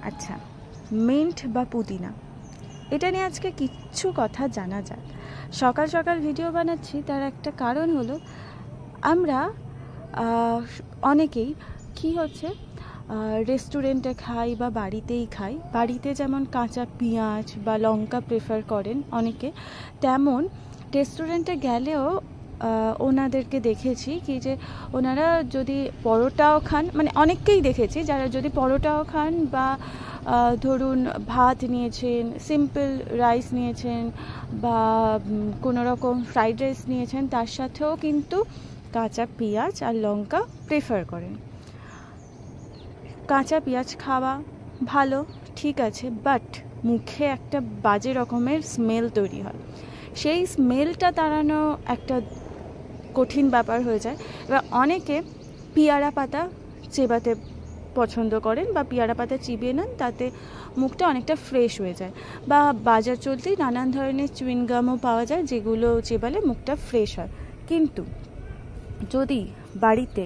আচ্ছা, মিন্ট বা পুদিনা, এটা নিয়ে আজকে কিচ্ছু কথা জানা যাক। সকাল সকাল ভিডিও বানাচ্ছি, তার একটা কারণ হলো আমরা অনেকেই কি হচ্ছে রেস্টুরেন্টে খাই বা বাড়িতেই খাই। বাড়িতে যেমন কাঁচা পেঁয়াজ বা লঙ্কা প্রেফার করেন অনেকে, তেমন রেস্টুরেন্টে গেলেও ওনাদেরকে দেখেছি কি যে ওনারা যদি পরোটাও খান, মানে অনেককেই দেখেছি যারা যদি পরোটাও খান বা ধরুন ভাত নিয়েছেন, সিম্পল রাইস নিয়েছেন বা কোনো রকম ফ্রাইড রাইস নিয়েছেন, তার সাথেও কিন্তু কাঁচা পেঁয়াজ আর লঙ্কা প্রেফার করেন। কাঁচা পেঁয়াজ খাওয়া ভালো, ঠিক আছে, বাট মুখে একটা বাজে রকমের স্মেল তৈরি হয়। সেই স্মেলটা তাড়ানো একটা কঠিন ব্যাপার হয়ে যায়। এবার অনেকে পেয়ারা পাতা চেবাতে পছন্দ করেন বা পেয়ারা পাতা চিবিয়ে নেন, তাতে মুখটা অনেকটা ফ্রেশ হয়ে যায়। বা বাজার চলতেই নানান ধরনের চুইংগামও পাওয়া যায়, যেগুলো চেবালে মুখটা ফ্রেশ হয়। কিন্তু যদি বাড়িতে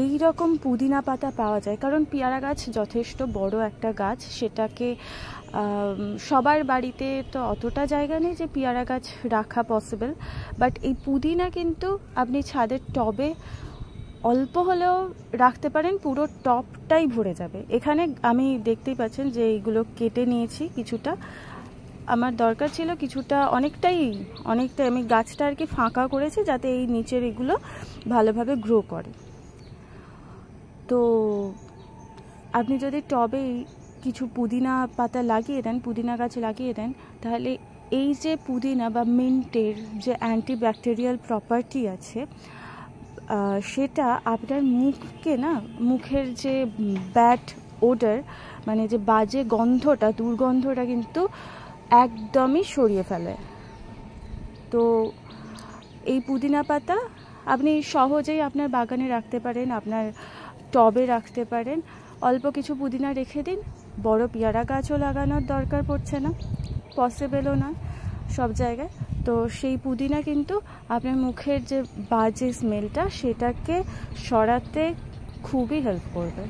এই রকম পুদিনা পাতা পাওয়া যায়, কারণ পেয়ারা গাছ যথেষ্ট বড় একটা গাছ, সেটাকে সবার বাড়িতে তো অতটা জায়গা নেই যে পেয়ারা গাছ রাখা পসিবল, বাট এই পুদিনা কিন্তু আপনি ছাদের টবে অল্প হলেও রাখতে পারেন, পুরো টবটাই ভরে যাবে। এখানে আমি দেখতেই পাচ্ছেন যে এইগুলো কেটে নিয়েছি, কিছুটা আমার দরকার ছিল, কিছুটা অনেকটাই আমি গাছটা আর কি ফাঁকা করেছি যাতে এই নিচের এগুলো ভালোভাবে গ্রো করে। তো আপনি যদি টবে কিছু পুদিনা পাতা লাগিয়ে দেন, পুদিনা গাছ লাগিয়ে দেন, তাহলে এই যে পুদিনা বা মিন্টের যে অ্যান্টিব্যাকটেরিয়াল প্রপার্টি আছে, সেটা আপনার মুখকে না, মুখের যে ব্যাড ওডার, মানে যে বাজে গন্ধটা, দুর্গন্ধটা কিন্তু একদমই সরিয়ে ফেলে। তো এই পুদিনা পাতা আপনি সহজেই আপনার বাগানে রাখতে পারেন, আপনার টবে রাখতে পারেন। অল্প কিছু পুদিনা রেখে দিন, বড় পেয়ারা গাছও লাগানোর দরকার পড়ছে না, পসিবলও না সব জায়গায়। তো সেই পুদিনা কিন্তু আপনার মুখের যে বাজে স্মেলটা, সেটাকে সরাতে খুবই হেল্প করবে।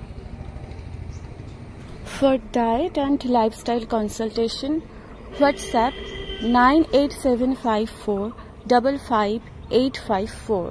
For diet and lifestyle consultation, WhatsApp 98754 55 854।